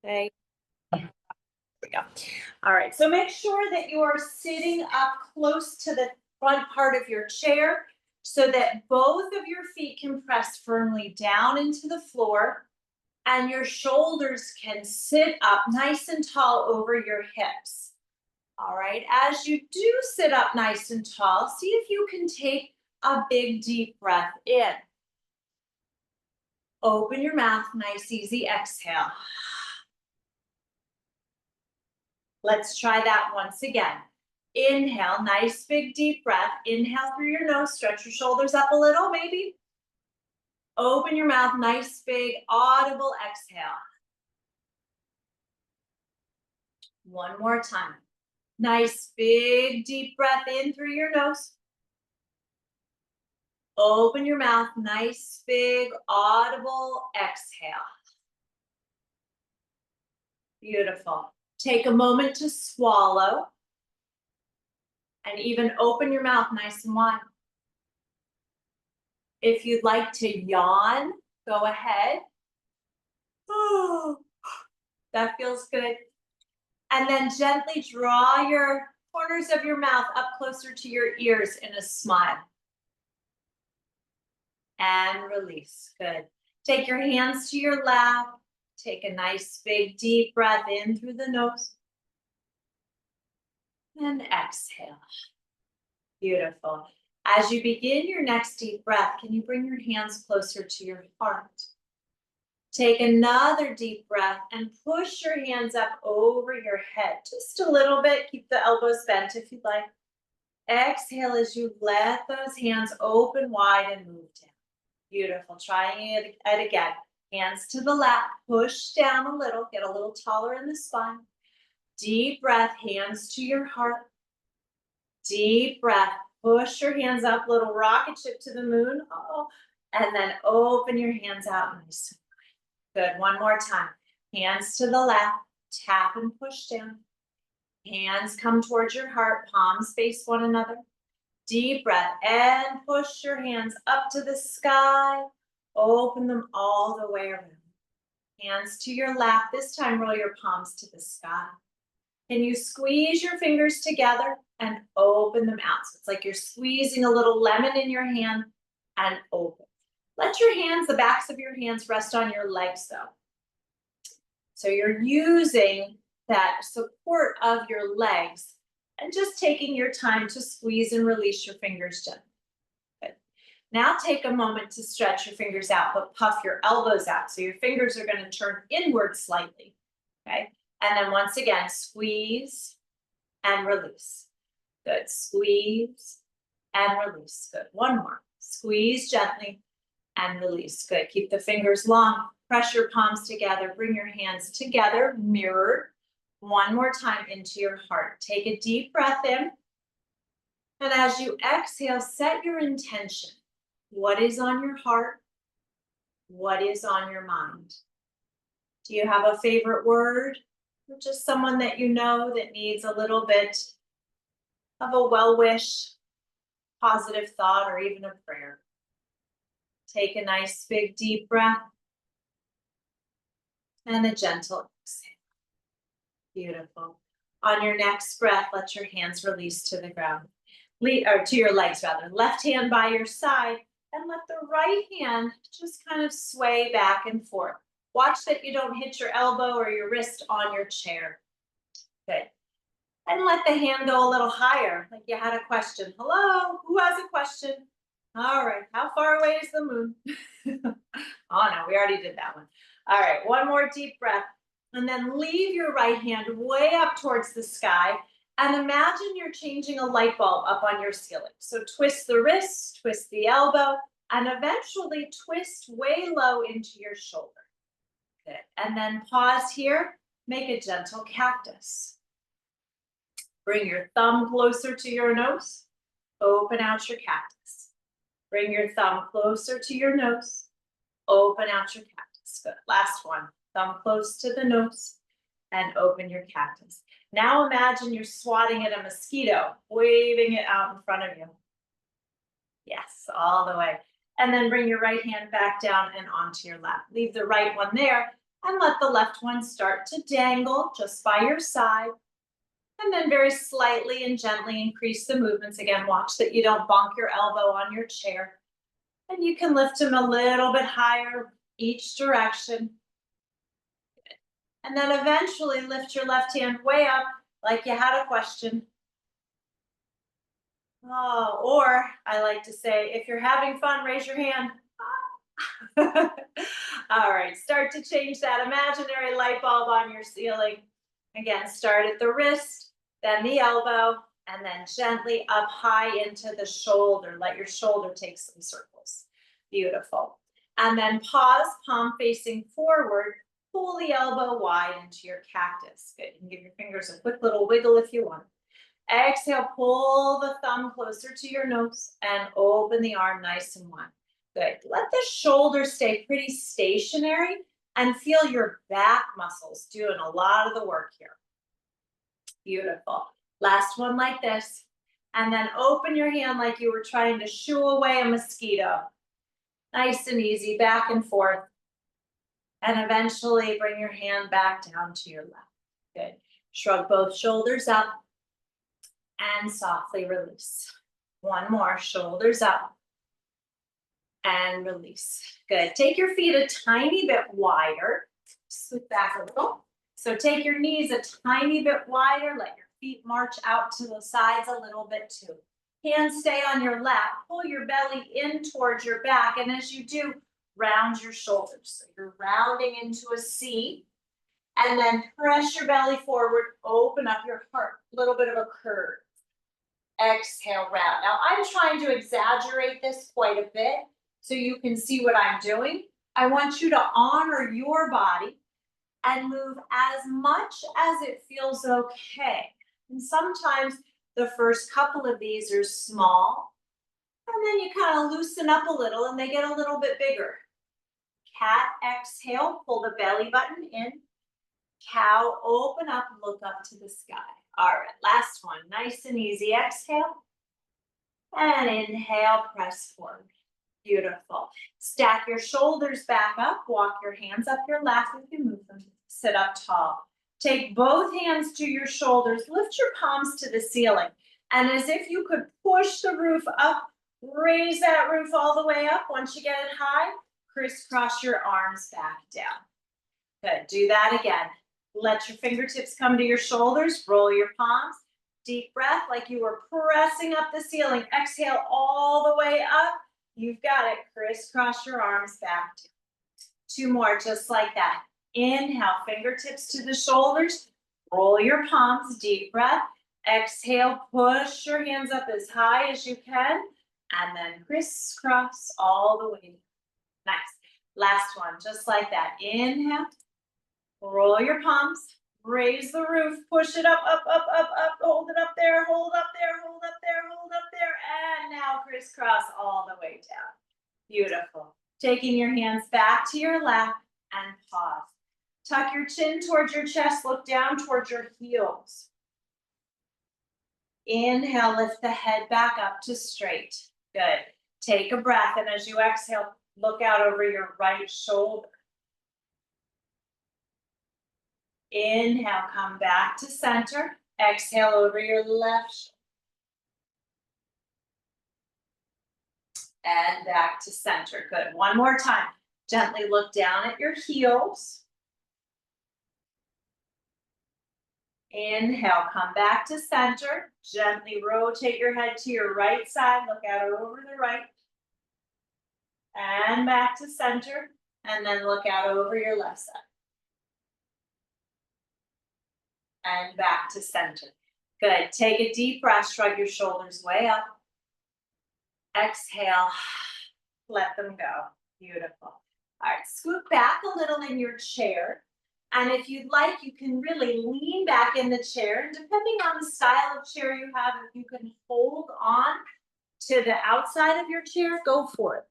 Okay. There we go. All right. So make sure that you are sitting up close to the front part of your chair so that both of your feet can press firmly down into the floor and your shoulders can sit up nice and tall over your hips. All right. As you do sit up nice and tall, see if you can take a big deep breath in. Open your mouth, nice, easy exhale. Let's try that once again. Inhale, nice big deep breath. Inhale through your nose, stretch your shoulders up a little maybe. Open your mouth, nice big audible exhale. One more time. Nice big deep breath in through your nose. Open your mouth, nice big audible exhale. Beautiful. Take a moment to swallow and even open your mouth nice and wide. If you'd like to yawn, go ahead. Oh, that feels good. And then gently draw your corners of your mouth up closer to your ears in a smile. And release. Good. Take your hands to your lap. Take a nice big deep breath in through the nose. And exhale. Beautiful. As you begin your next deep breath, can you bring your hands closer to your heart? Take another deep breath and push your hands up over your head just a little bit. Keep the elbows bent if you'd like. Exhale as you let those hands open wide and move down. Beautiful. Trying it again. Hands to the lap. Push down a little. Get a little taller in the spine. Deep breath. Hands to your heart. Deep breath. Push your hands up. Little rocket ship to the moon. Oh, and then open your hands out nice. Good. One more time. Hands to the left. Tap and push down. Hands come towards your heart. Palms face one another. Deep breath and push your hands up to the sky. Open them all the way around. Hands to your lap. This time roll your palms to the sky. Can you squeeze your fingers together and open them out? So it's like you're squeezing a little lemon in your hand and open. Let your hands, the backs of your hands rest on your legs though. So you're using that support of your legs and just taking your time to squeeze and release your fingers gently. Good. Now take a moment to stretch your fingers out, but puff your elbows out. So your fingers are going to turn inward slightly. Okay. And then once again, squeeze and release. Good. Squeeze and release. Good. One more. Squeeze gently and release. Good. Keep the fingers long. Press your palms together. Bring your hands together, mirrored. One more time into your heart. Take a deep breath in. And as you exhale, set your intention. What is on your heart? What is on your mind? Do you have a favorite word? Or just someone that you know that needs a little bit of a well-wish, positive thought, or even a prayer? Take a nice big deep breath. And a gentle exhale. Beautiful. On your next breath, let your hands release to the ground. Or to your legs rather. Left hand by your side and let the right hand just kind of sway back and forth. Watch that you don't hit your elbow or your wrist on your chair. Good. And let the hand go a little higher, like you had a question. Hello, who has a question? All right, how far away is the moon? Oh no, we already did that one. All right, one more deep breath. And then leave your right hand way up towards the sky and imagine you're changing a light bulb up on your ceiling. So twist the wrist, twist the elbow, and eventually twist way low into your shoulder. Good. And then pause here, make a gentle cactus. Bring your thumb closer to your nose, open out your cactus. Bring your thumb closer to your nose, open out your cactus. Good. Last one. Thumb close to the nose and open your cactus. Now imagine you're swatting at a mosquito, waving it out in front of you. Yes, all the way. And then bring your right hand back down and onto your lap. Leave the right one there And let the left one start to dangle just by your side. And then very slightly and gently increase the movements. Again, watch that you don't bonk your elbow on your chair. And you can lift them a little bit higher each direction. And then eventually lift your left hand way up like you had a question. Oh, or I like to say, if you're having fun, raise your hand. All right, start to change that imaginary light bulb on your ceiling. Again, start at the wrist, then the elbow, and then gently up high into the shoulder. Let your shoulder take some circles. Beautiful. And then pause, palm facing forward. Pull the elbow wide into your cactus. Good. You can give your fingers a quick little wiggle if you want. Exhale, pull the thumb closer to your nose and open the arm nice and wide. Good. Let the shoulders stay pretty stationary and feel your back muscles doing a lot of the work here. Beautiful. Last one like this. And then open your hand like you were trying to shoo away a mosquito. Nice and easy, back and forth. And eventually bring your hand back down to your left. Good. Shrug both shoulders up and softly release. One more, shoulders up and release. Good. Take your feet a tiny bit wider. Scoot back a little. So take your knees a tiny bit wider. Let your feet march out to the sides a little bit too. Hands stay on your lap. Pull your belly in towards your back. And as you do, round your shoulders. So you're rounding into a C. And then press your belly forward. Open up your heart. A little bit of a curve. Exhale, round. Now I'm trying to exaggerate this quite a bit so you can see what I'm doing. I want you to honor your body and move as much as it feels okay. And sometimes the first couple of these are small, and then you kind of loosen up a little and they get a little bit bigger. Cat, exhale, pull the belly button in. Cow, open up, look up to the sky. All right, last one, nice and easy. Exhale and inhale, press forward. Beautiful. Stack your shoulders back up, walk your hands up your lap if you move them. Sit up tall. Take both hands to your shoulders, lift your palms to the ceiling. And as if you could push the roof up, raise that roof all the way up. Once you get it high, crisscross your arms back down. Good, do that again. Let your fingertips come to your shoulders, roll your palms. Deep breath like you were pressing up the ceiling. Exhale all the way up. You've got it. Crisscross your arms back. Two more just like that. Inhale, fingertips to the shoulders. Roll your palms, deep breath. Exhale, push your hands up as high as you can. And then crisscross all the way. Nice. Last one, just like that. Inhale. Roll your palms, raise the roof, push it up, up, up, up, up, hold it up there, hold up there, hold up there, hold up there, and now crisscross all the way down. Beautiful. Taking your hands back to your lap and pause. Tuck your chin towards your chest, look down towards your heels. Inhale, lift the head back up to straight. Good. Take a breath, and as you exhale, look out over your right shoulder. Inhale, come back to center. Exhale over your left shoulder. And back to center. Good. One more time. Gently look down at your heels. Inhale, come back to center. Gently rotate your head to your right side. Look out over the right. And back to center. And then look out over your left side. And back to center. Good. Take a deep breath. Shrug your shoulders way up. Exhale. Let them go. Beautiful. All right. Scoot back a little in your chair. And if you'd like, you can really lean back in the chair. Depending on the style of chair you have, if you can hold on to the outside of your chair, go for it.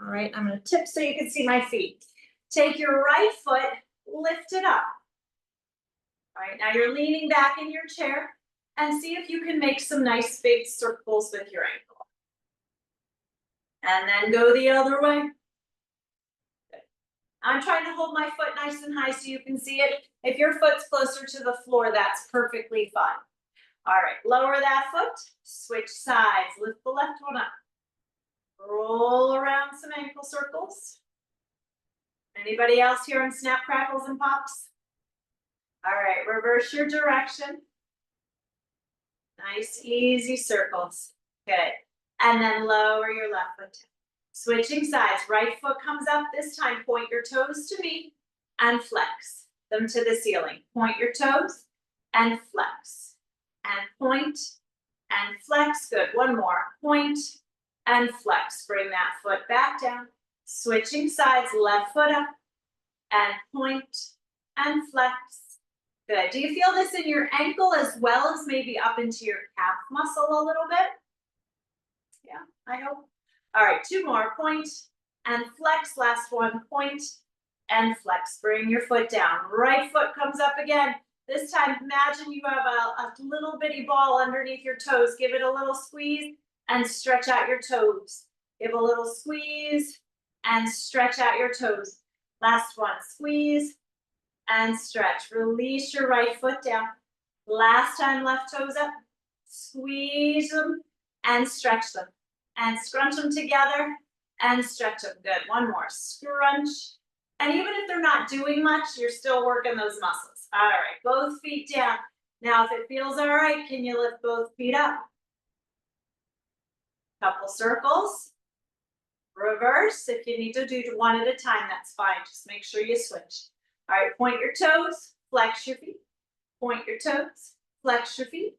All right. I'm going to tip so you can see my feet. Take your right foot, lift it up. All right, now you're leaning back in your chair and see if you can make some nice big circles with your ankle. And then go the other way. Good. I'm trying to hold my foot nice and high so you can see it. If your foot's closer to the floor, that's perfectly fine. All right, lower that foot, switch sides, lift the left one up. Roll around some ankle circles. Anybody else here in snap, crackles, and pops? All right, reverse your direction. Nice, easy circles. Good. And then lower your left foot down. Switching sides, right foot comes up. This time, point your toes to me and flex them to the ceiling. Point your toes and flex. And point and flex. Good. One more. Point and flex. Bring that foot back down. Switching sides, left foot up and point and flex. Good. Do you feel this in your ankle as well as maybe up into your calf muscle a little bit? Yeah, I hope. All right, two more. Point and flex. Last one. Point and flex. Bring your foot down. Right foot comes up again. This time, imagine you have a little bitty ball underneath your toes. Give it a little squeeze and stretch out your toes. Give a little squeeze and stretch out your toes. Last one. Squeeze and stretch. Release your right foot down. Last time, left toes up. Squeeze them and stretch them. And scrunch them together and stretch them. Good. One more. Scrunch. And even if they're not doing much, you're still working those muscles. All right. Both feet down. Now, if it feels all right, can you lift both feet up? Couple circles. Reverse. If you need to do one at a time, that's fine. Just make sure you switch. All right. Point your toes. Flex your feet. Point your toes. Flex your feet.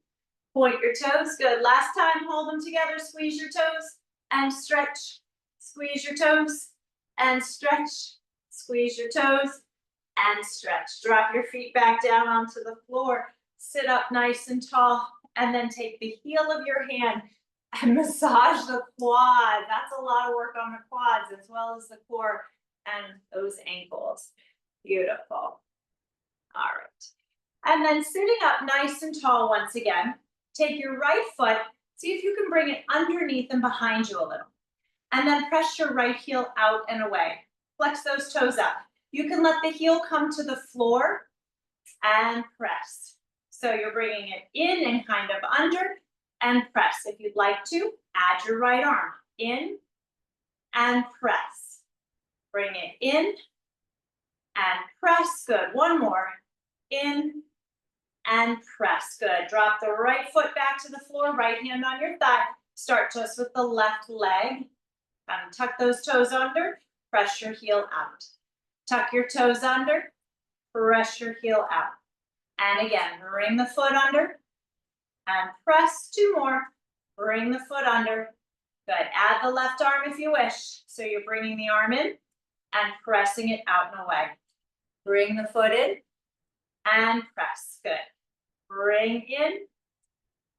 Point your toes. Good. Last time, hold them together. Squeeze your toes and stretch. Squeeze your toes and stretch. Squeeze your toes and stretch. Drop your feet back down onto the floor. Sit up nice and tall. And then take the heel of your hand and massage the quad. That's a lot of work on the quads as well as the core and those ankles. Beautiful. All right. And then sitting up nice and tall once again. Take your right foot, see if you can bring it underneath and behind you a little. And then press your right heel out and away. Flex those toes up. You can let the heel come to the floor and press. So you're bringing it in and kind of under and press. If you'd like to, add your right arm. In and press. Bring it in and press. Good. One more. In and press. Good. Drop the right foot back to the floor, right hand on your thigh. Start just with the left leg. Tuck those toes under, press your heel out. Tuck your toes under, press your heel out. And again, bring the foot under and press. Two more. Bring the foot under. Good. Add the left arm if you wish. So you're bringing the arm in and pressing it out and away. Bring the foot in and press. Good. Bring in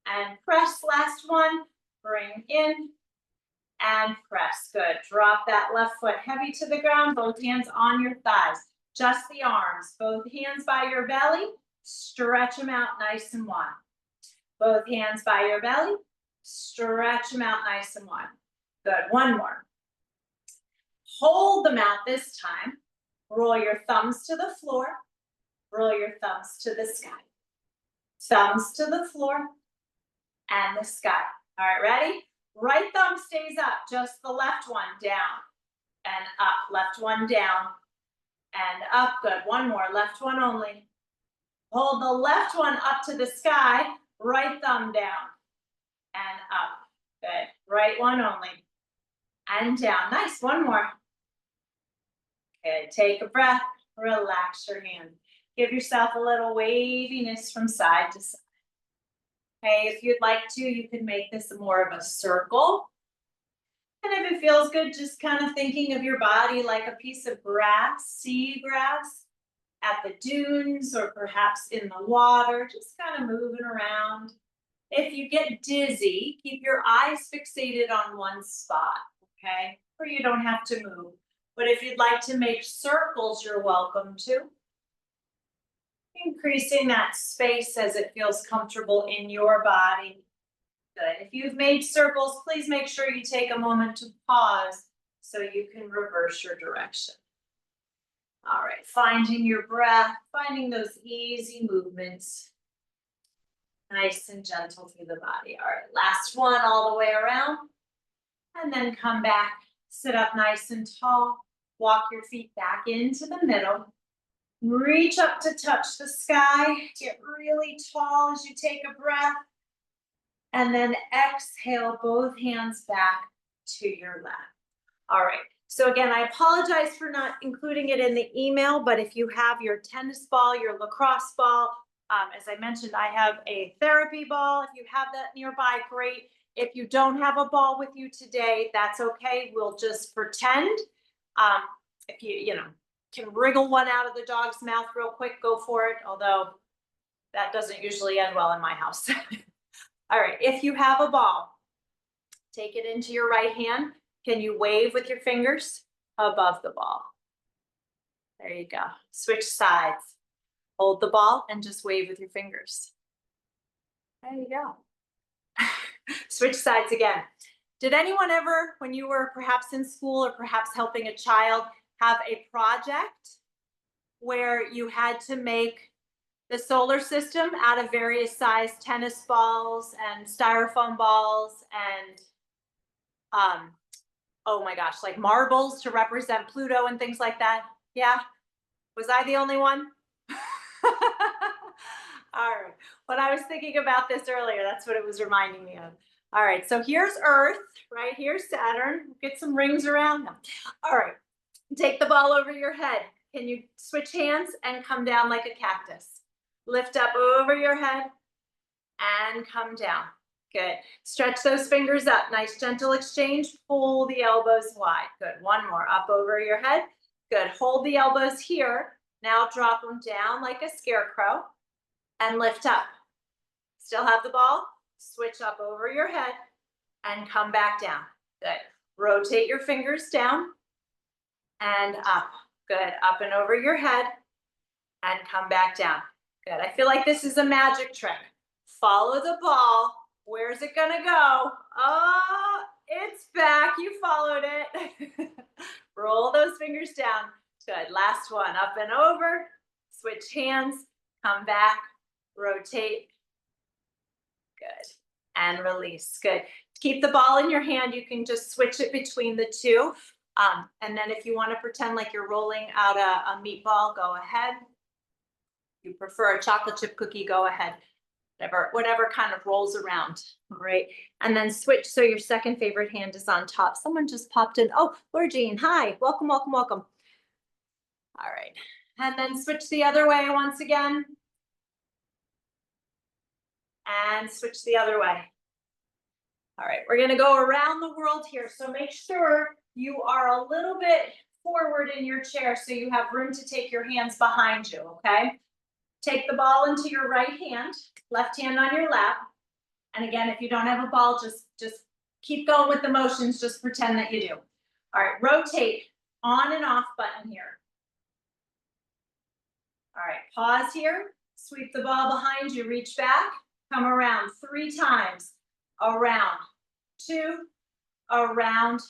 and press. Last one. Bring in and press. Good. Drop that left foot heavy to the ground. Both hands on your thighs. Just the arms. Both hands by your belly. Stretch them out nice and wide. Both hands by your belly. Stretch them out nice and wide. Good. One more. Hold them out this time. Roll your thumbs to the floor. Roll your thumbs to the sky. Thumbs to the floor and the sky. All right, ready? Right thumb stays up, just the left one down and up. Left one down and up. Good. One more. Left one only. Hold the left one up to the sky. Right thumb down and up. Good. Right one only. And down. Nice. One more. Good. Take a breath. Relax your hand. Give yourself a little waviness from side to side. Okay, if you'd like to, you can make this more of a circle. And if it feels good, just kind of thinking of your body like a piece of grass, sea grass, at the dunes or perhaps in the water, just kind of moving around. If you get dizzy, keep your eyes fixated on one spot, okay? Or you don't have to move. But if you'd like to make circles, you're welcome to. Increasing that space as it feels comfortable in your body. Good. If you've made circles, please make sure you take a moment to pause so you can reverse your direction. All right, finding your breath, finding those easy movements. Nice and gentle through the body. All right, last one all the way around. And then come back, sit up nice and tall. Walk your feet back into the middle. Reach up to touch the sky. Get really tall as you take a breath. And then exhale both hands back to your left. All right. So again, I apologize for not including it in the email, but if you have your tennis ball, your lacrosse ball, as I mentioned, I have a therapy ball. If you have that nearby, great. If you don't have a ball with you today, that's okay. We'll just pretend. If you can wriggle one out of the dog's mouth real quick, go for it. Although that doesn't usually end well in my house. All right, if you have a ball, take it into your right hand. Can you wave with your fingers above the ball? There you go. Switch sides. Hold the ball and just wave with your fingers. There you go. Switch sides again. Did anyone ever, when you were perhaps in school or perhaps helping a child, have a project where you had to make the solar system out of various size tennis balls and styrofoam balls and oh my gosh, like marbles to represent Pluto and things like that? Yeah? Was I the only one? All right. When I was thinking about this earlier, that's what it was reminding me of. All right, so here's Earth, right? Here's Saturn. Get some rings around them. All right, take the ball over your head. Can you switch hands and come down like a cactus? Lift up over your head and come down. Good. Stretch those fingers up. Nice gentle exchange. Pull the elbows wide. Good. One more. Up over your head. Good. Hold the elbows here. Now drop them down like a scarecrow and lift up. Still have the ball. Switch up over your head and come back down. Good. Rotate your fingers down and up. Good. Up and over your head and come back down. Good. I feel like this is a magic trick. Follow the ball. Where's it gonna go? Oh, it's back. You followed it. Roll those fingers down. Good. Last one. Up and over. Switch hands. Come back. Rotate. Good. And release. Good. Keep the ball in your hand. You can just switch it between the two. And then if you want to pretend like you're rolling out a meatball, go ahead. If you prefer a chocolate chip cookie, go ahead. Whatever kind of rolls around, right? And then switch so your second favorite hand is on top. Someone just popped in. Oh, Laura Jean, hi. Welcome, welcome, welcome. All right. And then switch the other way once again. And switch the other way. All right, we're gonna go around the world here. So make sure you are a little bit forward in your chair so you have room to take your hands behind you, okay? Take the ball into your right hand, left hand on your lap. And again, if you don't have a ball, just keep going with the motions, just pretend that you do. All right, rotate on and off button here. All right, pause here, sweep the ball behind you, reach back, come around 3 times, around, 2, around,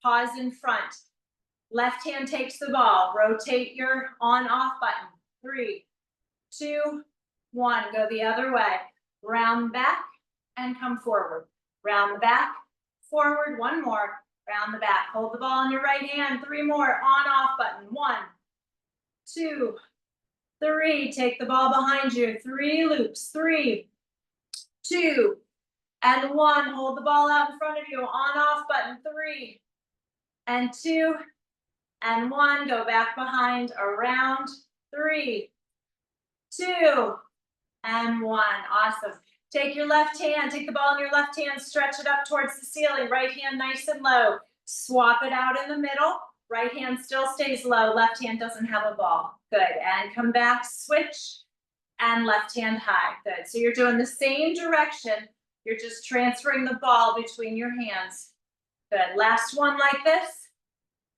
pause in front. Left hand takes the ball, rotate your on-off button, 3, 2, 1, go the other way. Round back and come forward. Round the back, forward, 1 more. Round the back, hold the ball in your right hand, 3 more, on-off button, 1, 2, 3, take the ball behind you, 3 loops, 3, 2, and 1, hold the ball out in front of you, on-off button, 3, and 2, and 1, go back behind, around, 3, 2, and 1. Awesome. Take your left hand, take the ball in your left hand, stretch it up towards the ceiling, right hand nice and low. Swap it out in the middle, right hand still stays low, left hand doesn't have a ball. Good, and come back, switch, and left hand high. Good, so you're doing the same direction, you're just transferring the ball between your hands. Good, last one like this.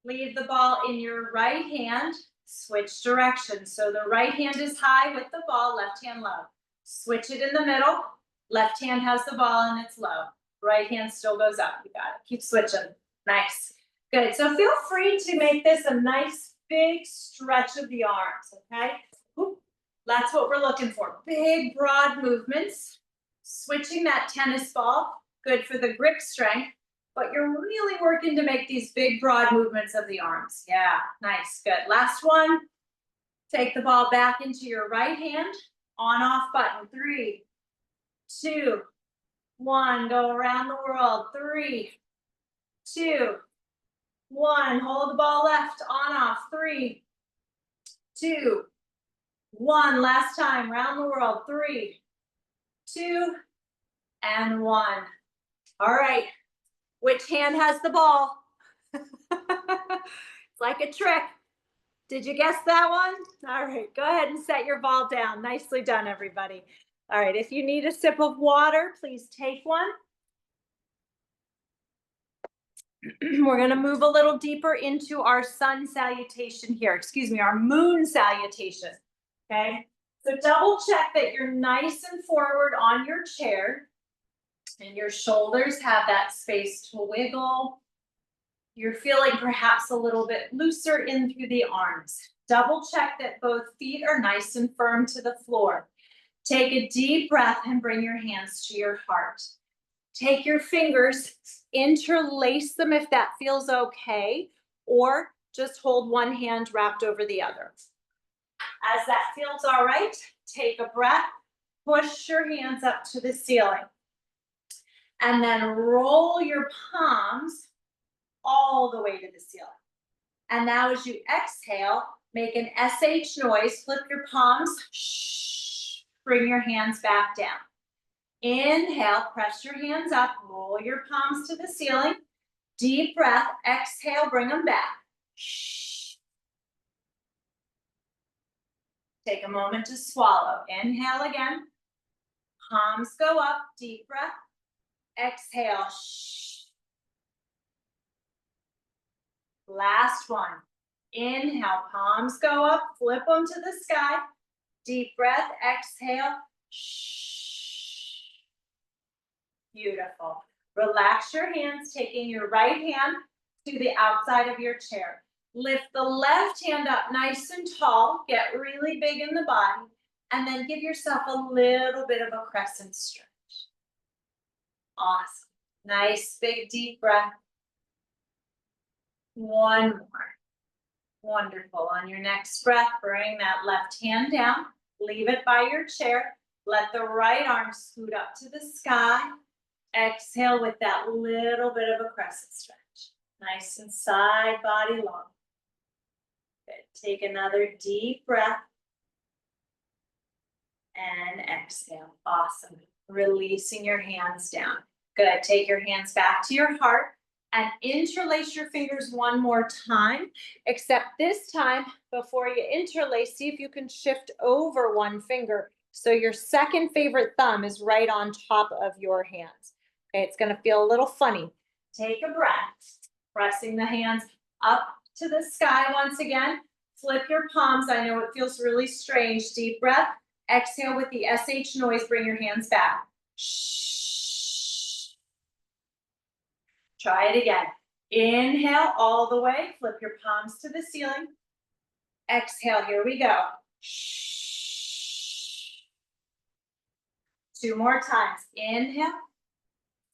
Leave the ball in your right hand, switch directions. So the right hand is high with the ball, left hand low. Switch it in the middle, left hand has the ball and it's low. Right hand still goes up, you got it. Keep switching, nice. Good, so feel free to make this a nice big stretch of the arms, okay? Whoop. That's what we're looking for. Big, broad movements. Switching that tennis ball, good for the grip strength, but you're really working to make these big, broad movements of the arms. Yeah, nice, good. Last one. Take the ball back into your right hand. On-off button. 3, 2, 1. Go around the world. 3, 2, 1. Hold the ball left. On-off. 3, 2, 1. Last time. Round the world. 3, 2, and 1. All right. Which hand has the ball? It's like a trick. Did you guess that one? All right, go ahead and set your ball down. Nicely done, everybody. All right, if you need a sip of water, please take one. We're gonna move a little deeper into our sun salutation here. Excuse me, our moon salutation, okay? So double check that you're nice and forward on your chair and your shoulders have that space to wiggle. You're feeling perhaps a little bit looser in through the arms. Double check that both feet are nice and firm to the floor. Take a deep breath and bring your hands to your heart. Take your fingers, interlace them if that feels okay, or just hold one hand wrapped over the other. As that feels all right, take a breath, push your hands up to the ceiling, and then roll your palms all the way to the ceiling. And now as you exhale, make an SH noise, flip your palms, shh, bring your hands back down. Inhale, press your hands up, roll your palms to the ceiling. Deep breath, exhale, bring them back. Shh. Take a moment to swallow. Inhale again. Palms go up, deep breath. Exhale, shh. Last one. Inhale, palms go up, flip them to the sky. Deep breath, exhale. Shh. Beautiful. Relax your hands, taking your right hand to the outside of your chair. Lift the left hand up nice and tall, get really big in the body, and then give yourself a little bit of a crescent stretch. Awesome. Nice, big, deep breath. One more. Wonderful. On your next breath, bring that left hand down. Leave it by your chair. Let the right arm scoot up to the sky. Exhale with that little bit of a crescent stretch. Nice and side body long. Good. Take another deep breath. And exhale. Awesome. Releasing your hands down. Good. Take your hands back to your heart. And interlace your fingers one more time, except this time, before you interlace, see if you can shift over one finger so your second favorite thumb is right on top of your hands. Okay, it's gonna feel a little funny. Take a breath, pressing the hands up to the sky once again. Flip your palms, I know it feels really strange. Deep breath, exhale with the SH noise, bring your hands back. Shh. Try it again. Inhale all the way. Flip your palms to the ceiling. Exhale. Here we go. Shh. 2 more times. Inhale.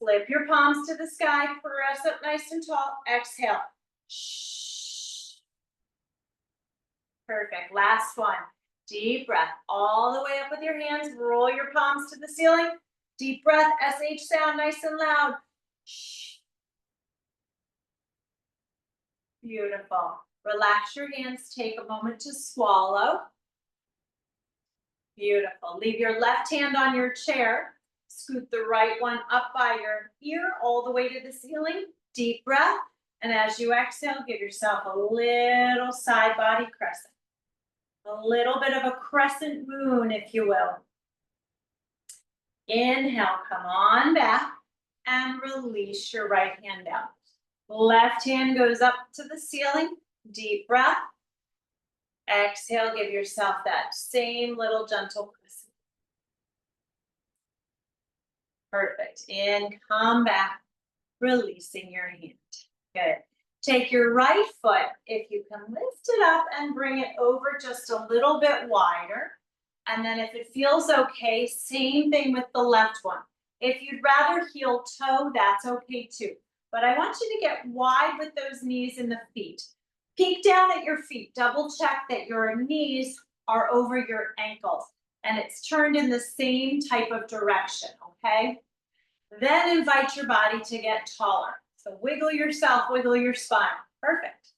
Flip your palms to the sky. Press up nice and tall. Exhale. Shh. Perfect. Last one. Deep breath. All the way up with your hands. Roll your palms to the ceiling. Deep breath. SH sound nice and loud. Shh. Beautiful. Relax your hands. Take a moment to swallow. Beautiful. Leave your left hand on your chair. Scoot the right one up by your ear all the way to the ceiling. Deep breath. And as you exhale, give yourself a little side body crescent. A little bit of a crescent moon, if you will. Inhale, come on back and release your right hand down. Left hand goes up to the ceiling. Deep breath. Exhale, give yourself that same little gentle crescent. Perfect. In, come back, releasing your hand. Good. Take your right foot, if you can lift it up and bring it over just a little bit wider. And then if it feels okay, same thing with the left one. If you'd rather heel toe, that's okay too. But I want you to get wide with those knees and the feet. Peek down at your feet, double check that your knees are over your ankles and it's turned in the same type of direction, okay? Then invite your body to get taller. So wiggle yourself, wiggle your spine. Perfect.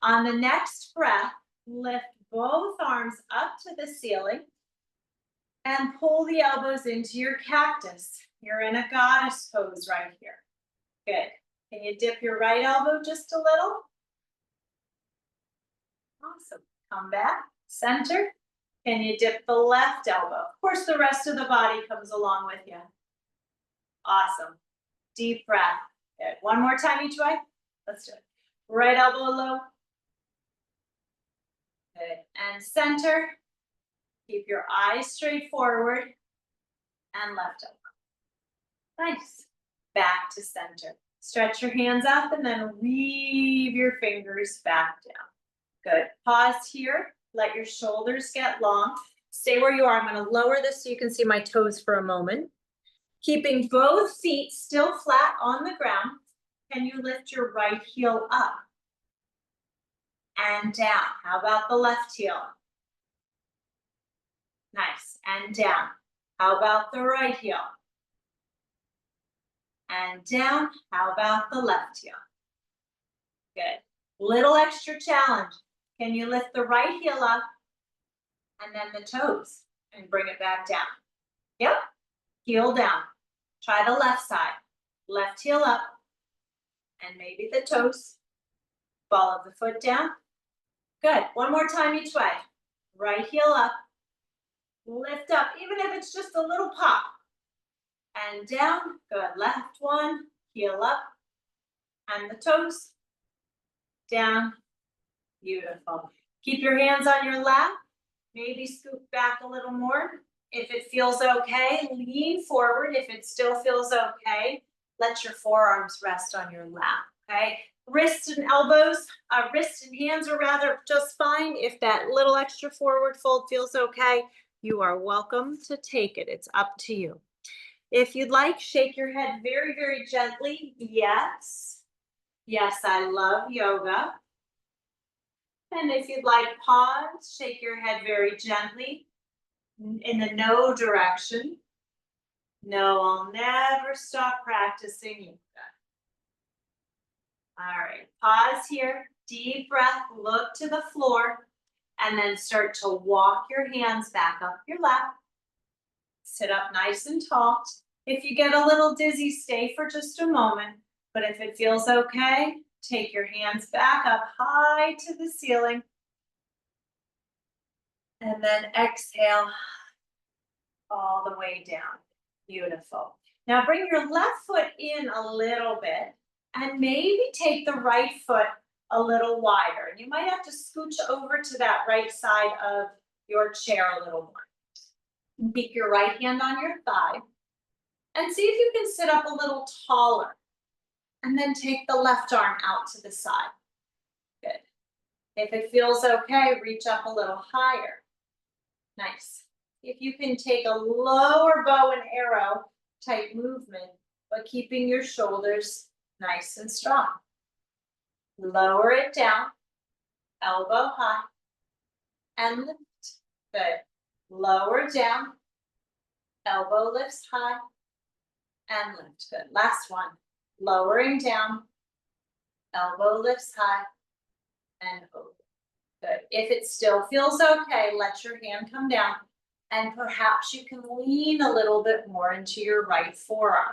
On the next breath, lift both arms up to the ceiling and pull the elbows into your cactus. You're in a goddess pose right here. Good. Can you dip your right elbow just a little? Awesome. Come back, center. Can you dip the left elbow? Of course, the rest of the body comes along with you. Awesome. Deep breath. Good. One more time each way. Let's do it. Right elbow low. Good. And center. Keep your eyes straight forward. And left elbow. Nice. Back to center. Stretch your hands up and then weave your fingers back down. Good. Pause here. Let your shoulders get long. Stay where you are. I'm going to lower this so you can see my toes for a moment. Keeping both feet still flat on the ground. Can you lift your right heel up and down? How about the left heel? Nice. And down. How about the right heel? And down. How about the left heel? Good. Little extra challenge. Can you lift the right heel up and then the toes and bring it back down? Yep. Heel down. Try the left side. Left heel up and maybe the toes. Ball of the foot down. Good. One more time each way. Right heel up. Lift up, even if it's just a little pop. And down. Good. Left one. Heel up. And the toes. Down. Beautiful. Keep your hands on your lap. Maybe scoop back a little more. If it feels okay, lean forward. If it still feels okay, let your forearms rest on your lap, okay? Wrists and elbows, wrists and hands are rather just fine. If that little extra forward fold feels okay, you are welcome to take it. It's up to you. If you'd like, shake your head very, very gently. Yes. Yes, I love yoga. And if you'd like, pause, shake your head very gently in the no direction. No, I'll never stop practicing yoga. All right, pause here, deep breath, look to the floor, and then start to walk your hands back up your lap. Sit up nice and tall. If you get a little dizzy, stay for just a moment, but if it feels okay, take your hands back up high to the ceiling. And then exhale all the way down. Beautiful. Now bring your left foot in a little bit and maybe take the right foot a little wider. And you might have to scooch over to that right side of your chair a little more. Keep your right hand on your thigh and see if you can sit up a little taller. And then take the left arm out to the side. Good. If it feels okay, reach up a little higher. Nice. If you can take a lower bow and arrow type movement, but keeping your shoulders nice and strong. Lower it down, elbow high, and lift. Good. Lower down, elbow lifts high, and lift. Good. Last one. Lowering down, elbow lifts high, and over. Good. If it still feels okay, let your hand come down, and perhaps you can lean a little bit more into your right forearm.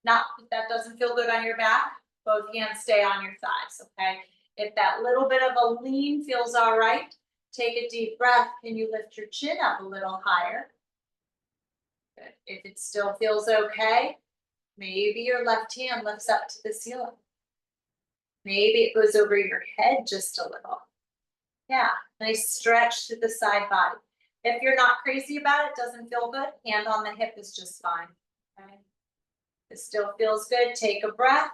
Not if that doesn't feel good on your back, both hands stay on your thighs, okay? If that little bit of a lean feels all right, take a deep breath. Can you lift your chin up a little higher? Good. If it still feels okay, maybe your left hand lifts up to the ceiling. Maybe it goes over your head just a little. Yeah, nice stretch to the side body. If you're not crazy about it, doesn't feel good, hand on the hip is just fine. Okay. If it still feels good, take a breath.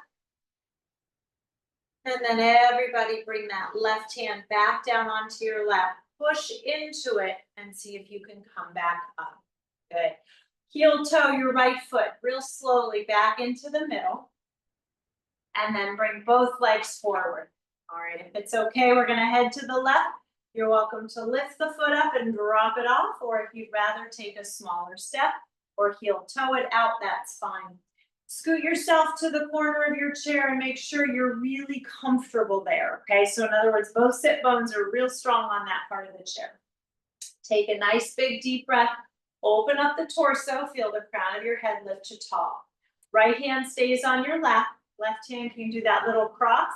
And then everybody bring that left hand back down onto your lap. Push into it and see if you can come back up. Good. Heel toe your right foot real slowly back into the middle. And then bring both legs forward. All right, if it's okay, we're gonna head to the left. You're welcome to lift the foot up and drop it off, or if you'd rather take a smaller step or heel toe it out, that's fine. Scoot yourself to the corner of your chair and make sure you're really comfortable there, okay? So in other words, both sit bones are real strong on that part of the chair. Take a nice big deep breath, open up the torso, feel the crown of your head lift to tall. Right hand stays on your lap, left hand can do that little cross.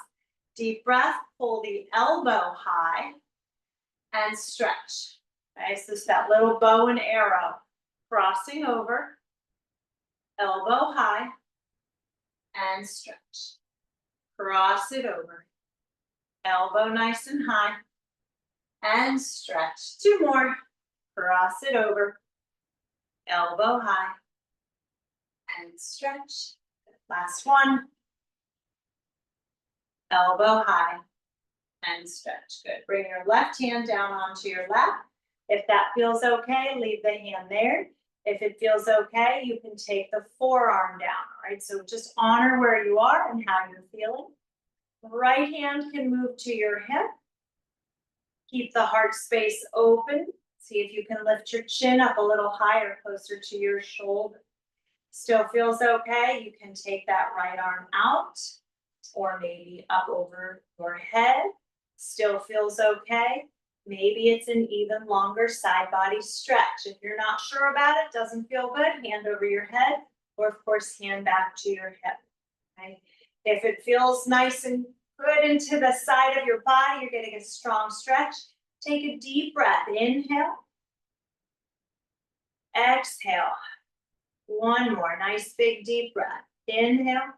Deep breath, pull the elbow high and stretch. Okay, so it's that little bow and arrow, crossing over, elbow high, and stretch. Cross it over. Elbow nice and high. And stretch. 2 more. Cross it over. Elbow high. And stretch. Last one. Elbow high. And stretch. Good. Bring your left hand down onto your lap. If that feels okay, leave the hand there. If it feels okay, you can take the forearm down, all right? So just honor where you are and how you're feeling. Right hand can move to your hip. Keep the heart space open. See if you can lift your chin up a little higher, closer to your shoulder. Still feels okay, you can take that right arm out or maybe up over your head. Still feels okay. Maybe it's an even longer side body stretch. If you're not sure about it, doesn't feel good, hand over your head, or of course, hand back to your hip. Okay? If it feels nice and good into the side of your body, you're getting a strong stretch. Take a deep breath. Inhale. Exhale. One more. Nice big deep breath. Inhale.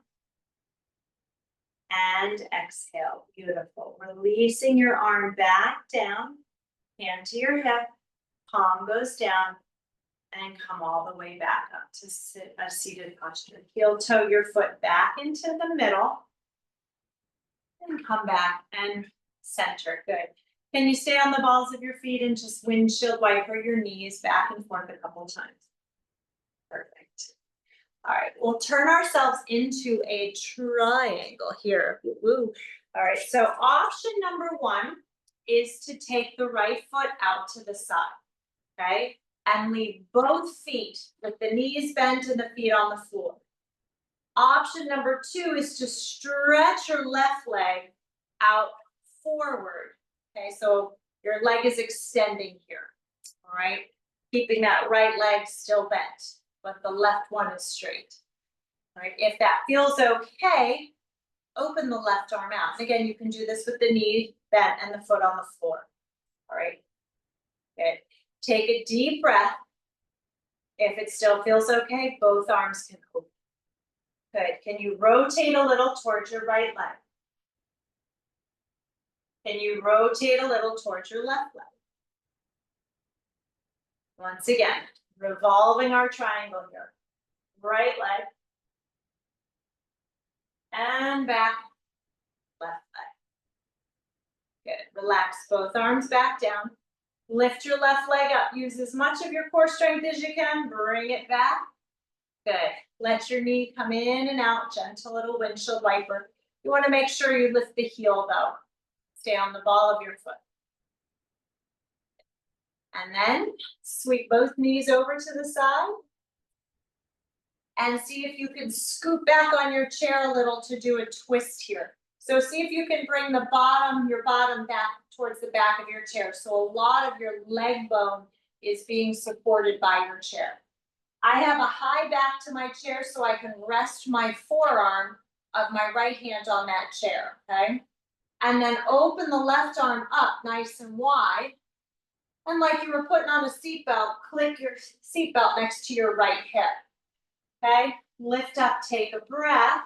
And exhale. Beautiful. Releasing your arm back down, hand to your hip, palm goes down, and come all the way back up to a seated posture. Heel toe your foot back into the middle, and come back and center. Good. Can you stay on the balls of your feet and just windshield wiper your knees back and forth a couple times? Perfect. All right, we'll turn ourselves into a triangle here. Woo. All right, so option number 1 is to take the right foot out to the side, okay? And leave both feet with the knees bent and the feet on the floor. Option number 2 is to stretch your left leg out forward, okay? So your leg is extending here, all right? Keeping that right leg still bent, but the left one is straight. All right, if that feels okay, open the left arm out. And again, you can do this with the knee bent and the foot on the floor. All right, good. Take a deep breath. If it still feels okay, both arms can open. Good. Can you rotate a little towards your right leg? Can you rotate a little towards your left leg? Once again, revolving our triangle here. Right leg. And back, left leg. Good. Relax both arms back down. Lift your left leg up. Use as much of your core strength as you can. Bring it back. Good. Let your knee come in and out. Gentle little windshield wiper. You want to make sure you lift the heel though. Stay on the ball of your foot. And then sweep both knees over to the side. And see if you can scoot back on your chair a little to do a twist here. So see if you can bring your bottom back towards the back of your chair. So a lot of your leg bone is being supported by your chair. I have a high back to my chair so I can rest my forearm of my right hand on that chair, okay? And then open the left arm up nice and wide. And like you were putting on a seatbelt, click your seatbelt next to your right hip. Okay, lift up, take a breath,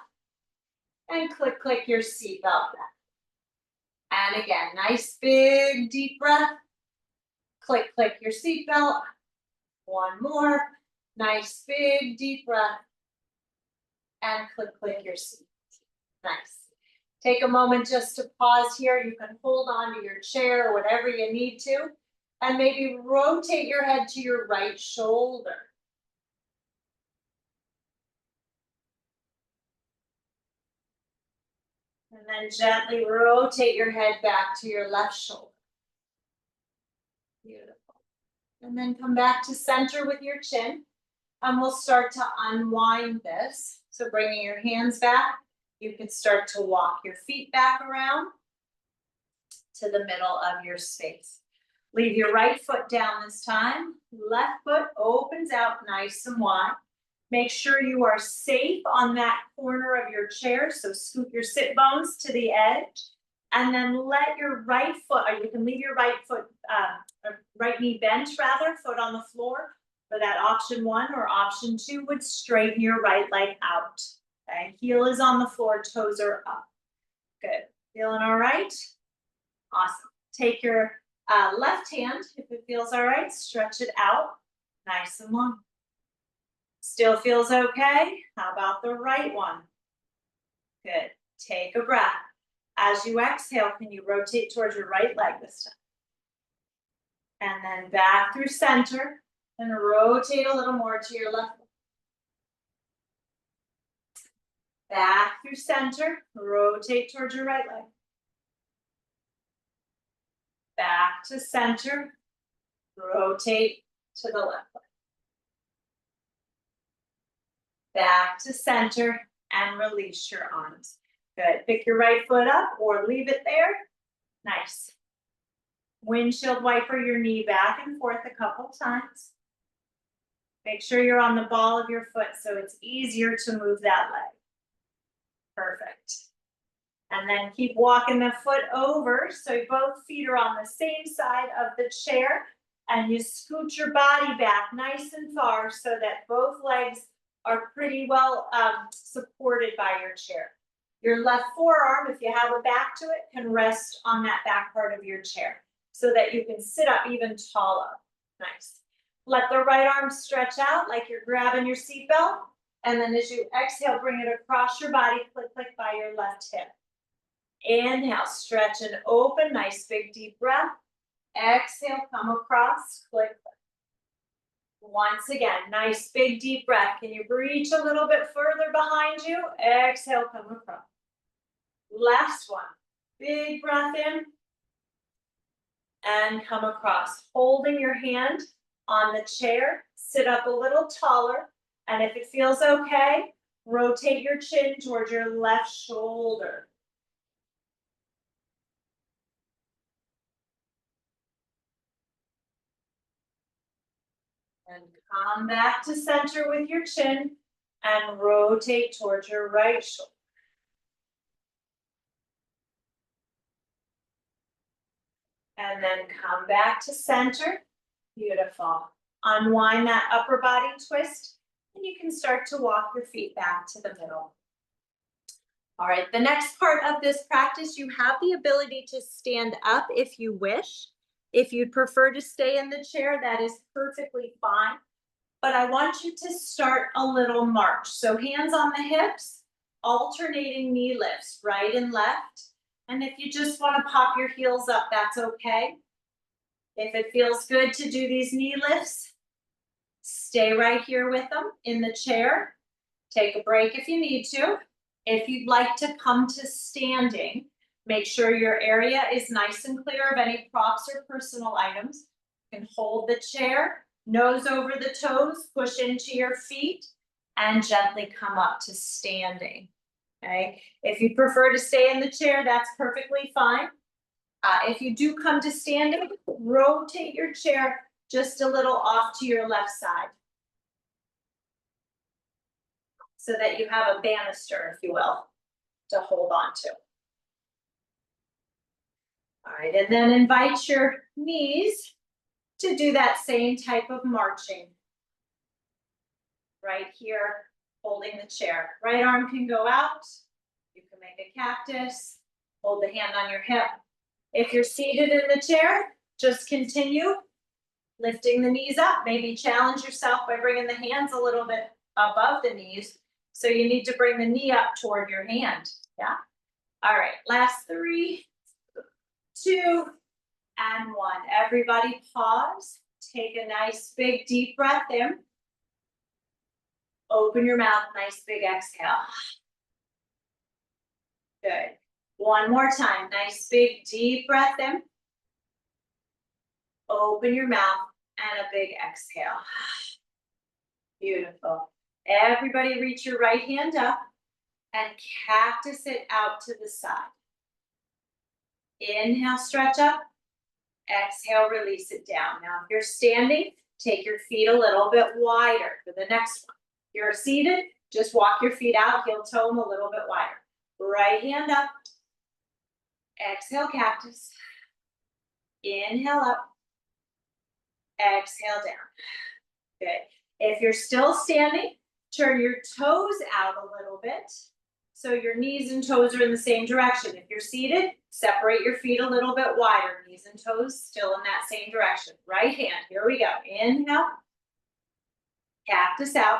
and click your seatbelt back. And again, nice big deep breath. Click your seatbelt. One more, nice big deep breath. And click your seat. Nice. Take a moment just to pause here. You can hold on to your chair or whatever you need to, and maybe rotate your head to your right shoulder. And then gently rotate your head back to your left shoulder. Beautiful. And then come back to center with your chin. And we'll start to unwind this. So bringing your hands back, you can start to walk your feet back around to the middle of your space. Leave your right foot down this time. Left foot opens out nice and wide. Make sure you are safe on that corner of your chair. So scoot your sit bones to the edge. And then let your right foot, or you can leave your right foot, right knee bent rather, foot on the floor. For that option 1 or option 2 would straighten your right leg out. Okay, heel is on the floor, toes are up. Good, feeling all right? Awesome. Take your left hand, if it feels all right, stretch it out, nice and long. Still feels okay? How about the right one? Good, take a breath. As you exhale, can you rotate towards your right leg this time? And then back through center. And rotate a little more to your left. Back through center, rotate towards your right leg. Back to center, rotate to the left leg. Back to center and release your arms. Good, pick your right foot up or leave it there. Nice. Windshield wiper your knee back and forth a couple times. Make sure you're on the ball of your foot so it's easier to move that leg. Perfect. And then keep walking the foot over so both feet are on the same side of the chair. And you scoot your body back nice and far so that both legs are pretty well supported by your chair. Your left forearm, if you have a back to it, can rest on that back part of your chair so that you can sit up even taller. Nice. Let the right arm stretch out like you're grabbing your seatbelt. And then as you exhale, bring it across your body, click, click by your left hip. Inhale, stretch and open, nice big deep breath. Exhale, come across, click, click. Once again, nice big deep breath. Can you reach a little bit further behind you? Exhale, come across. Last one, big breath in. And come across, holding your hand on the chair, sit up a little taller, and if it feels okay, rotate your chin towards your left shoulder. And come back to center with your chin and rotate towards your right shoulder. And then come back to center. Beautiful. Unwind that upper body twist, and you can start to walk your feet back to the middle. All right, the next part of this practice, you have the ability to stand up if you wish. If you'd prefer to stay in the chair, that is perfectly fine. But I want you to start a little march. So hands on the hips, alternating knee lifts, right and left. And if you just want to pop your heels up, that's okay. If it feels good to do these knee lifts, stay right here with them in the chair. Take a break if you need to. If you'd like to come to standing, make sure your area is nice and clear of any props or personal items. You can hold the chair, nose over the toes, push into your feet, and gently come up to standing. Okay? If you prefer to stay in the chair, that's perfectly fine. If you do come to standing, rotate your chair just a little off to your left side, so that you have a banister, if you will, to hold on to. All right, and then invite your knees to do that same type of marching. Right here, holding the chair. Right arm can go out. You can make a cactus. Hold the hand on your hip. If you're seated in the chair, just continue lifting the knees up. Maybe challenge yourself by bringing the hands a little bit above the knees. So you need to bring the knee up toward your hand. Yeah. All right, last 3, 2, and 1. Everybody pause. Take a nice big deep breath in. Open your mouth, nice big exhale. Good. One more time, nice big deep breath in. Open your mouth and a big exhale. Beautiful. Everybody reach your right hand up and cactus it out to the side. Inhale, stretch up. Exhale, release it down. Now, if you're standing, take your feet a little bit wider for the next one. If you're seated, just walk your feet out, heel toe them a little bit wider. Right hand up. Exhale, cactus. Inhale up. Exhale down. Good. If you're still standing, turn your toes out a little bit. So your knees and toes are in the same direction. If you're seated, separate your feet a little bit wider. Knees and toes still in that same direction. Right hand, here we go. Inhale. Cactus out.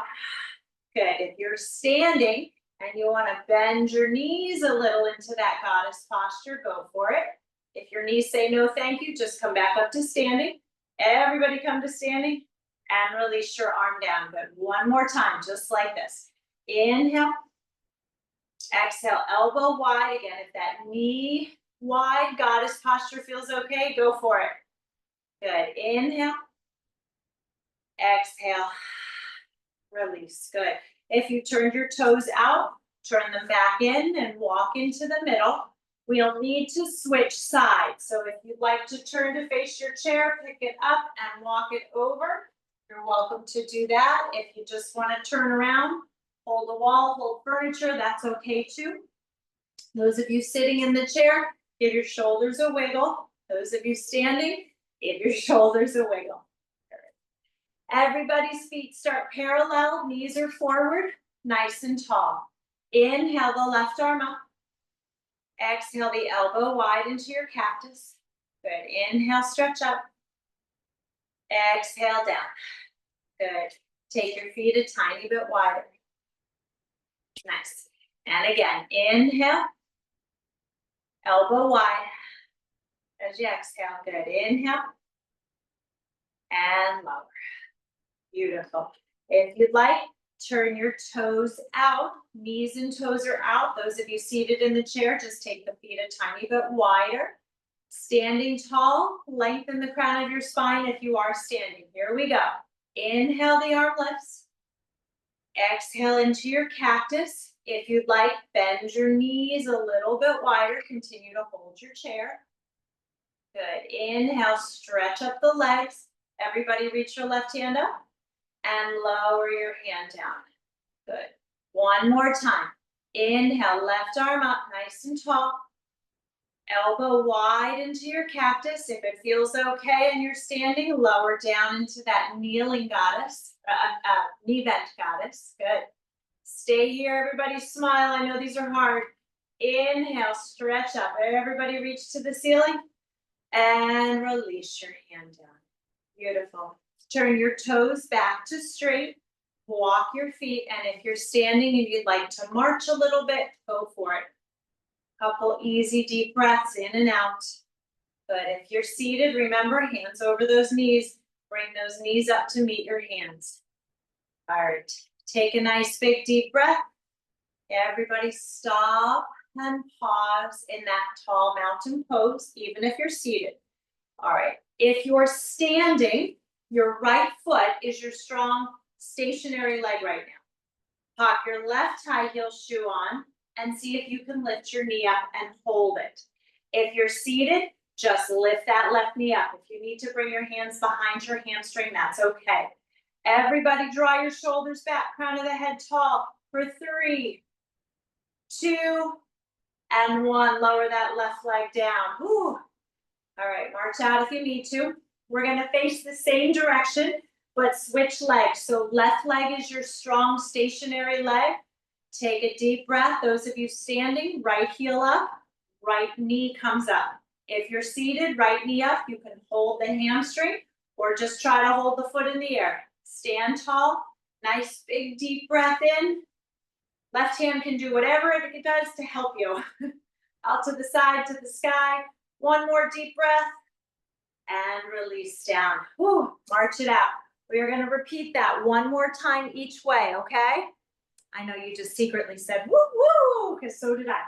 Good. If you're standing and you want to bend your knees a little into that goddess posture, go for it. If your knees say no thank you, just come back up to standing. Everybody come to standing and release your arm down. Good. One more time, just like this. Inhale. Exhale, elbow wide. Again, if that knee wide goddess posture feels okay, go for it. Good. Inhale. Exhale. Release. Good. If you turned your toes out, turn them back in and walk into the middle. We'll need to switch sides. So if you'd like to turn to face your chair, pick it up and walk it over. You're welcome to do that. If you just want to turn around, hold the wall, hold furniture, that's okay too. Those of you sitting in the chair, give your shoulders a wiggle. Those of you standing, give your shoulders a wiggle. Everybody's feet start parallel, knees are forward, nice and tall. Inhale the left arm up. Exhale the elbow wide into your cactus. Good. Inhale, stretch up. Exhale down. Good. Take your feet a tiny bit wider. Nice. And again, inhale. Elbow wide. As you exhale. Good. Inhale. And lower. Beautiful. If you'd like, turn your toes out. Knees and toes are out. Those of you seated in the chair, just take the feet a tiny bit wider. Standing tall, lengthen the crown of your spine if you are standing. Here we go. Inhale, the arm lifts. Exhale into your cactus. If you'd like, bend your knees a little bit wider. Continue to hold your chair. Good. Inhale, stretch up the legs. Everybody reach your left hand up and lower your hand down. Good. One more time. Inhale, left arm up, nice and tall. Elbow wide into your cactus. If it feels okay and you're standing, lower down into that kneeling goddess, knee bent goddess. Good. Stay here, everybody smile. I know these are hard. Inhale, stretch up. Everybody reach to the ceiling and release your hand down. Beautiful. Turn your toes back to straight. Walk your feet, and if you're standing and you'd like to march a little bit, go for it. Couple easy deep breaths in and out. But if you're seated, remember, hands over those knees. Bring those knees up to meet your hands. All right, take a nice big deep breath. Everybody stop and pause in that tall mountain pose, even if you're seated. All right, if you're standing, your right foot is your strong stationary leg right now. Pop your left high heel shoe on and see if you can lift your knee up and hold it. If you're seated, just lift that left knee up. If you need to bring your hands behind your hamstring, that's okay. Everybody draw your shoulders back, crown of the head tall for 3, 2, and 1. Lower that left leg down. Whew. All right, march out if you need to. We're gonna face the same direction, but switch legs. So left leg is your strong stationary leg. Take a deep breath. Those of you standing, right heel up, right knee comes up. If you're seated, right knee up, you can hold the hamstring or just try to hold the foot in the air. Stand tall, nice big deep breath in. Left hand can do whatever it does to help you. out to the side, to the sky. One more deep breath. And release down. Whew, march it out. We are going to repeat that one more time each way, okay? I know you just secretly said, woo, woo, because so did I.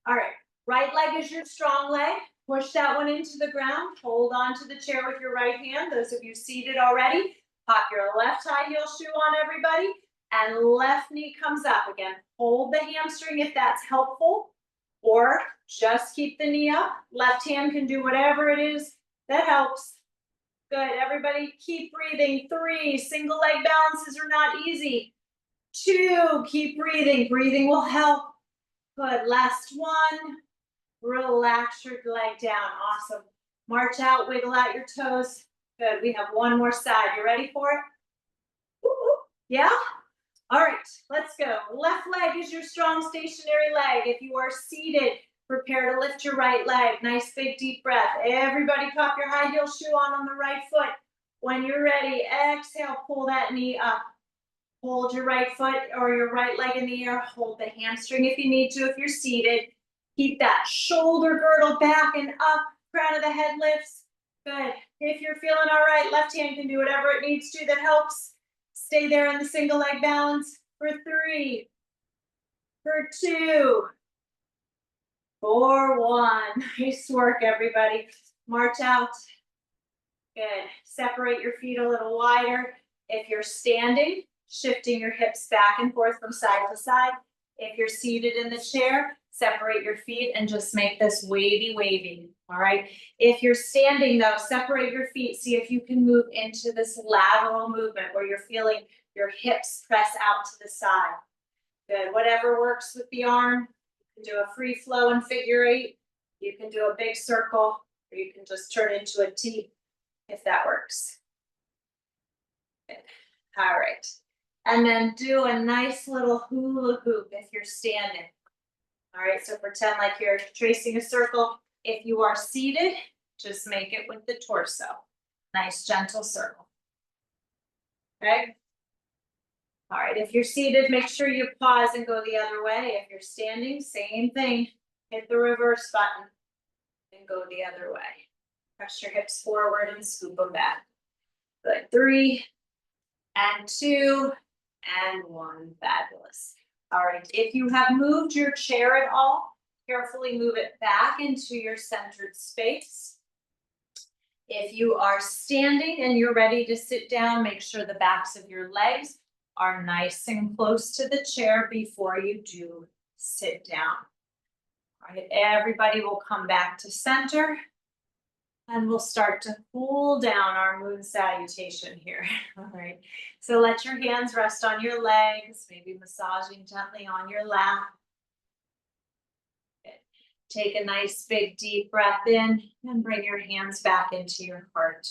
All right, right leg is your strong leg. Push that one into the ground. Hold on to the chair with your right hand. Those of you seated already, pop your left high heel shoe on, everybody, and left knee comes up again. Hold the hamstring if that's helpful, or just keep the knee up. Left hand can do whatever it is that helps. Good, everybody keep breathing. 3, single leg balances are not easy. 2, keep breathing. Breathing will help. Good, last one. Relax your leg down, awesome. March out, wiggle out your toes. Good, we have one more side. You ready for it? Woo-hoo. Yeah? All right, let's go. Left leg is your strong stationary leg. If you are seated, prepare to lift your right leg. Nice big deep breath. Everybody pop your high heel shoe on the right foot. When you're ready, exhale, pull that knee up. Hold your right foot or your right leg in the air. Hold the hamstring if you need to, if you're seated. Keep that shoulder girdle back and up. Crown of the head lifts. Good. If you're feeling all right, left hand can do whatever it needs to that helps. Stay there in the single leg balance for 3, for 2, for 1. Nice work, everybody. March out. Good. Separate your feet a little wider. If you're standing, shifting your hips back and forth from side to side. If you're seated in the chair, separate your feet and just make this wavy, wavy. All right. If you're standing though, separate your feet. See if you can move into this lateral movement where you're feeling your hips press out to the side. Good. Whatever works with the arm. You can do a free flow and figure 8. You can do a big circle, or you can just turn into a T if that works. Good. All right. And then do a nice little hula hoop if you're standing. All right, so pretend like you're tracing a circle. If you are seated, just make it with the torso. Nice gentle circle. Okay? All right, if you're seated, make sure you pause and go the other way. If you're standing, same thing. Hit the reverse button and go the other way. Press your hips forward and scoop them back. Good, 3 and 2 and 1, fabulous. All right, if you have moved your chair at all, carefully move it back into your centered space. If you are standing and you're ready to sit down, make sure the backs of your legs are nice and close to the chair before you do sit down. All right, everybody will come back to center. And we'll start to cool down our moon salutation here. All right. So let your hands rest on your legs, maybe massaging gently on your lap. Good. Take a nice big deep breath in and bring your hands back into your heart.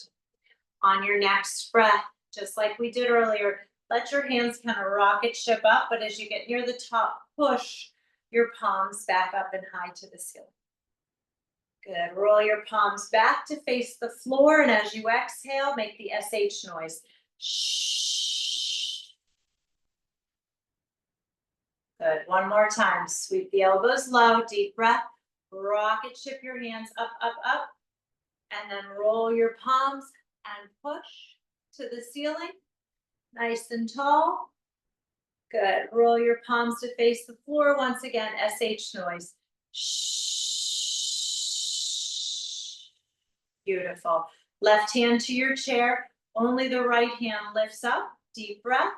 On your next breath, just like we did earlier, let your hands kind of rocket ship up, but as you get near the top, push your palms back up and high to the ceiling. Good. Roll your palms back to face the floor, and as you exhale, make the SH noise. Shh. Good. One more time. Sweep the elbows low, deep breath. Rocket ship your hands up, up, up, and then roll your palms and push to the ceiling. Nice and tall. Good. Roll your palms to face the floor. Once again, SH noise. Shh. Beautiful. Left hand to your chair. Only the right hand lifts up. Deep breath.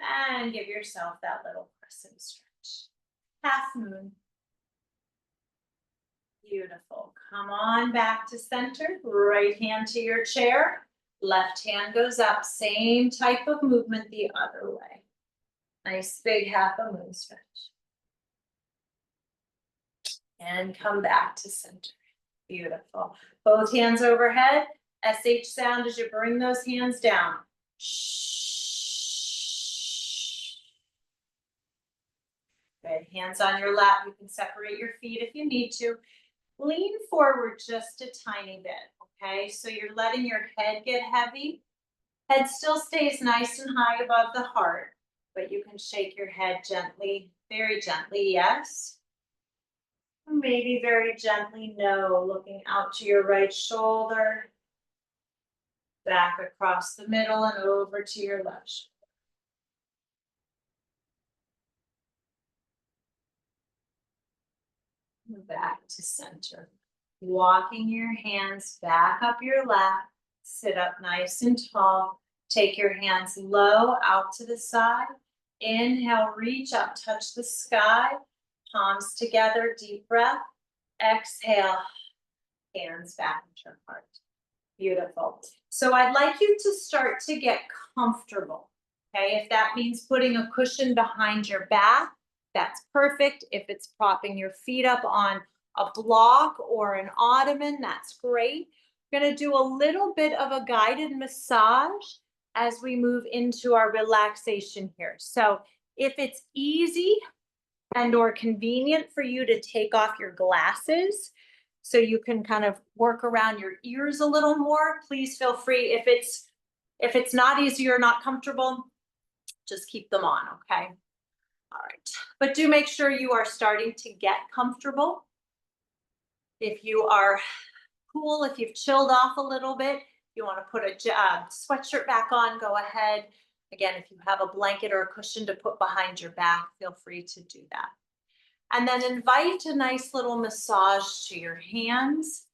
And give yourself that little crescent stretch. Half moon. Beautiful. Come on back to center. Right hand to your chair. Left hand goes up. Same type of movement the other way. Nice big half a moon stretch. And come back to center. Beautiful. Both hands overhead. SH sound as you bring those hands down. Shh. Good. Hands on your lap. You can separate your feet if you need to. Lean forward just a tiny bit. Okay, so you're letting your head get heavy. Head still stays nice and high above the heart, but you can shake your head gently, very gently, yes. Maybe very gently, no, looking out to your right shoulder, back across the middle and over to your left shoulder. Back to center. Walking your hands back up your lap, sit up nice and tall. Take your hands low out to the side. Inhale, reach up, touch the sky. Palms together, deep breath. Exhale, hands back into your heart. Beautiful. So I'd like you to start to get comfortable. Okay, if that means putting a cushion behind your back, that's perfect. If it's propping your feet up on a block or an ottoman, that's great. We're going to do a little bit of a guided massage as we move into our relaxation here. So if it's easy and or convenient for you to take off your glasses so you can kind of work around your ears a little more, please feel free. If it's not easy or not comfortable, just keep them on, okay? All right, but do make sure you are starting to get comfortable. If you are cool, if you've chilled off a little bit, you want to put a sweatshirt back on, go ahead. Again, if you have a blanket or a cushion to put behind your back, feel free to do that. And then invite a nice little massage to your hands,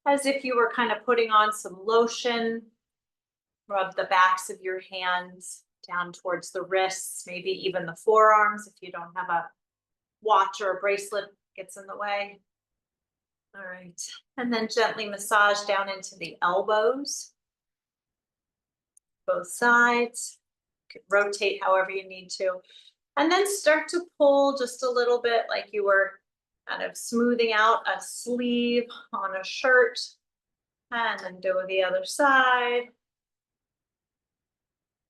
as if you were kind of putting on some lotion. Rub the backs of your hands down towards the wrists, maybe even the forearms if you don't have a watch or a bracelet gets in the way. All right, and then gently massage down into the elbows, both sides. You can rotate however you need to. And then start to pull just a little bit like you were kind of smoothing out a sleeve on a shirt. And then do the other side.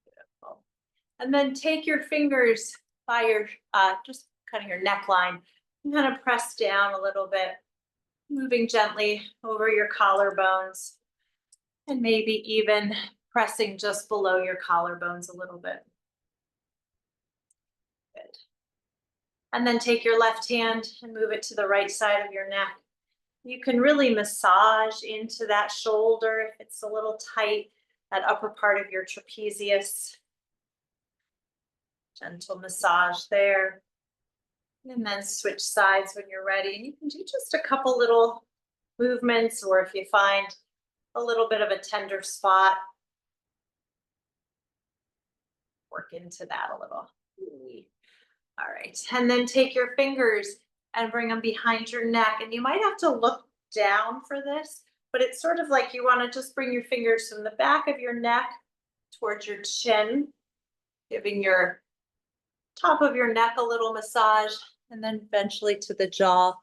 Beautiful. And then take your fingers by your, just kind of your neckline and kind of press down a little bit, moving gently over your collarbones and maybe even pressing just below your collarbones a little bit. Good. And then take your left hand and move it to the right side of your neck. You can really massage into that shoulder if it's a little tight, that upper part of your trapezius. Gentle massage there. And then switch sides when you're ready. And you can do just a couple little movements, or if you find a little bit of a tender spot, work into that a little. All right, and then take your fingers and bring them behind your neck. And you might have to look down for this, but it's sort of like you want to just bring your fingers from the back of your neck towards your chin, giving your top of your neck a little massage, and then eventually to the jaw.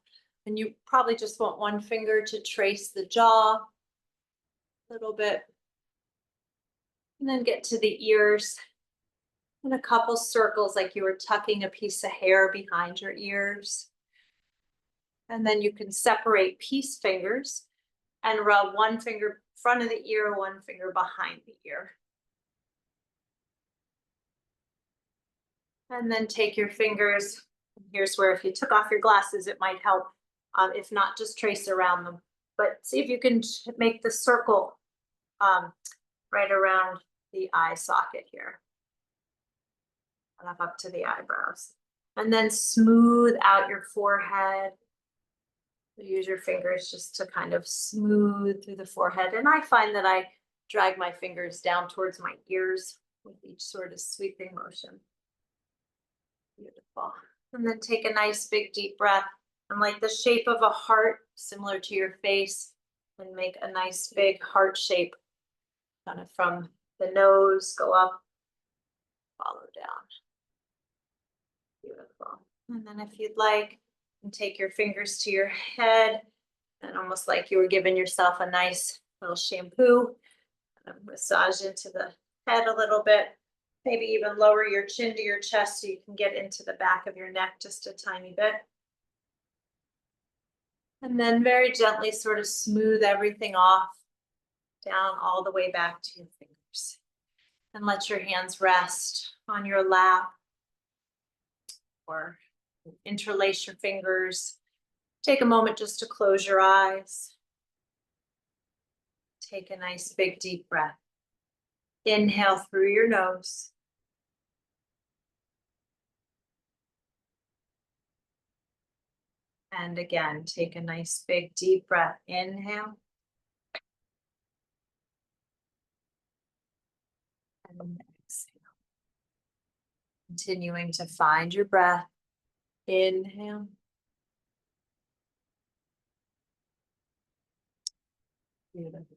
And you probably just want one finger to trace the jaw a little bit. And then get to the ears. And a couple circles like you were tucking a piece of hair behind your ears. And then you can separate peace fingers and rub one finger front of the ear, one finger behind the ear. And then take your fingers. Here's where if you took off your glasses, it might help. If not, just trace around them. But see if you can make the circle right around the eye socket here. Up to the eyebrows. And then smooth out your forehead. Use your fingers just to kind of smooth through the forehead. And I find that I drag my fingers down towards my ears with each sort of sweeping motion. Beautiful. And then take a nice big deep breath and like the shape of a heart similar to your face, and make a nice big heart shape kind of from the nose, go up, follow down. Beautiful. And then if you'd like, and take your fingers to your head and almost like you were giving yourself a nice little shampoo, and massage into the head a little bit. Maybe even lower your chin to your chest so you can get into the back of your neck just a tiny bit. And then very gently sort of smooth everything off down all the way back to your fingers. And let your hands rest on your lap, or interlace your fingers Take a moment just to close your eyes. Take a nice big deep breath. Inhale through your nose. And again, take a nice big deep breath. Inhale. And exhale. Continuing to find your breath. Inhale. Beautiful.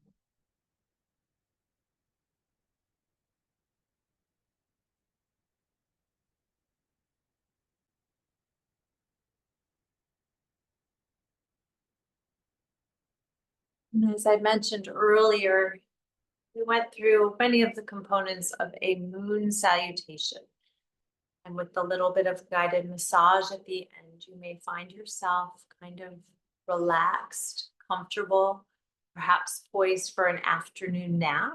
And as I mentioned earlier, we went through many of the components of a moon salutation. And with a little bit of guided massage at the end, you may find yourself kind of relaxed, comfortable, perhaps poised for an afternoon nap.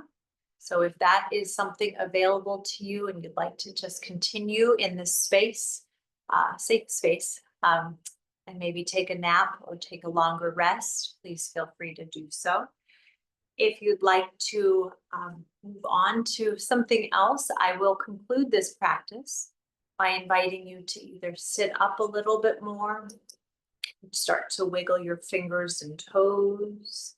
So if that is something available to you and you'd like to just continue in this space, safe space, and maybe take a nap or take a longer rest, please feel free to do so. If you'd like to move on to something else, I will conclude this practice by inviting you to either sit up a little bit more, start to wiggle your fingers and toes.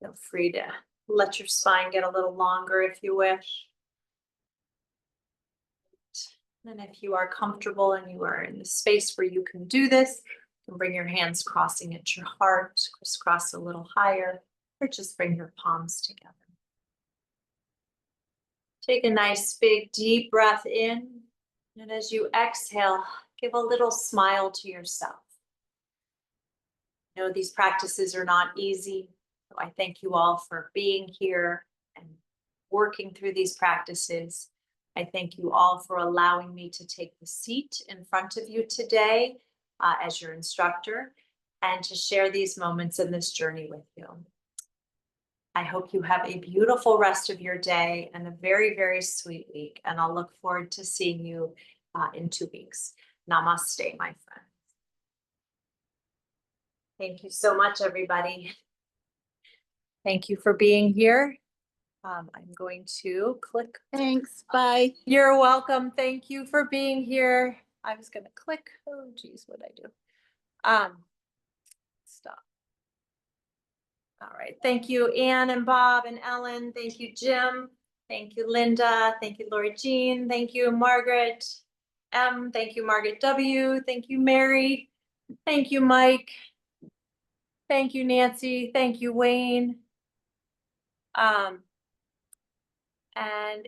Feel free to let your spine get a little longer if you wish. And if you are comfortable and you are in the space where you can do this, you can bring your hands crossing at your heart, crisscross a little higher, or just bring your palms together. Take a nice big deep breath in, and as you exhale, give a little smile to yourself. I know these practices are not easy, so I thank you all for being here and working through these practices. I thank you all for allowing me to take the seat in front of you today as your instructor and to share these moments in this journey with you. I hope you have a beautiful rest of your day and a very, very sweet week. And I'll look forward to seeing you in 2 weeks. Namaste, my friend. Thank you so much, everybody. Thank you for being here. I'm going to click. Thanks, bye. You're welcome. Thank you for being here. I was going to click. Oh, geez, what'd I do? Stop. All right. Thank you, Anne and Bob and Ellen. Thank you, Jim. Thank you, Linda. Thank you, Lori Jean. Thank you, Margaret M. Thank you, Margaret W. Thank you, Mary. Thank you, Mike. Thank you, Nancy. Thank you, Wayne. And